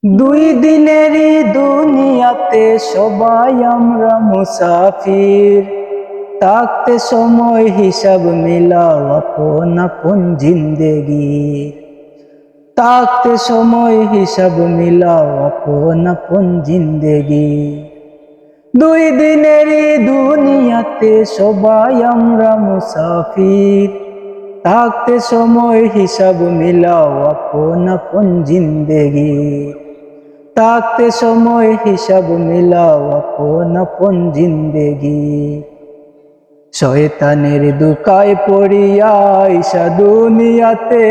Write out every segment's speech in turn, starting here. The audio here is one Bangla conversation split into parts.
দুই দিনেরই দুনিয়াতে সবাই আমরা মুসাফির। থাকতে সময় হিসাব মিলাও আপন আপন জিন্দেগি। থাকতে সময় হিসাব মিলাও আপন আপন জিন্দেগি। দুই দিনেরই দুনিয়াতে সবাই আমরা মুসাফির। থাকতে সময় হিসাব মিলাও আপন আপন জিন্দেগি। থাকতে সময় হিসাব মিলাও আপন আপন জিন্দেগি। শয়তানের দুকায় পড়িয়া আইসা দুনিয়াতে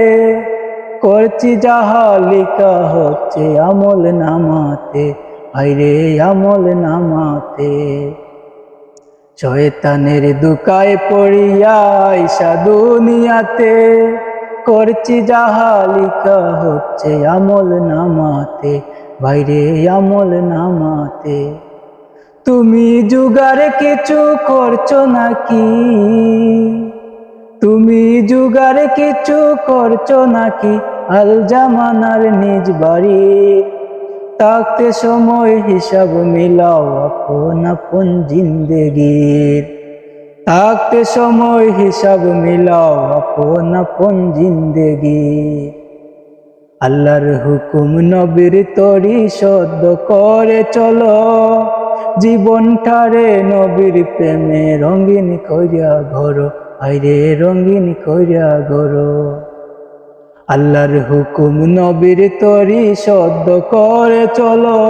করছি যাহা লিখা হচ্ছে আমল নামাতে, আইরে আমল নামাতে। শয়তানের দুকায় পড়িয়া আইসা দুনিয়াতে করছি যাহা লিখা হচ্ছে আমল নামাতে, বাইরে আমল নামাতে। তুমি জুগার কিছু করছো নাকি? তুমি জুগার কিছু করছো নাকি? আল জামানার নিজ বাড়ি। থাকতে সময় হিসাব মিলাও আপন আপন জিন্দেগির। থাকতে সময় হিসাব মিলাও আপন আপন জিন্দেগি। আল্লাহর হুকুম নবীর তরি সদ্য করে চলো, জীবনটারে নবীর প্রেমে রঙিন কইরা ঘরো, আইরে রঙিন কইরা ঘরো। আল্লাহর হুকুম নবীর তরি সদ্য করে চলো,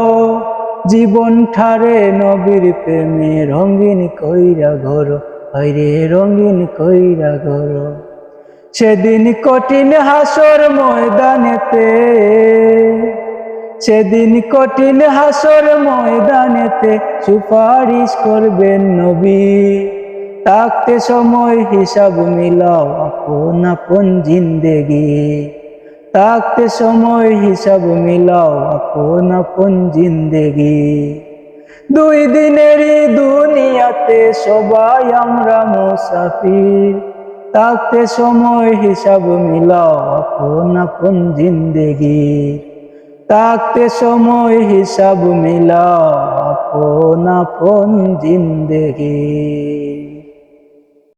জীবনটারে নবীর প্রেমে রঙিন কইরা ঘরো, আইরে রঙিন কইরা ঘরো। সেদিন কঠিন হাসর ময়দানেতে, সেদিন কঠিন হাসর ময়দানেতে সুপারিশ করবেন নবী। থাকতে সময় হিসাব মিলাও আপন আপন জিন্দেগি। থাকতে সময় হিসাব মিলাও আপন আপন জিন্দেগি। দুই দিনেরই দুনিয়াতে সবাই আমরা মুসাফির। থাকতে সময় হিসাব মিলাও আপন আপন জিন্দেগি। থাকতে সময় হিসাব মিলাও আপন আপন জিন্দেগি।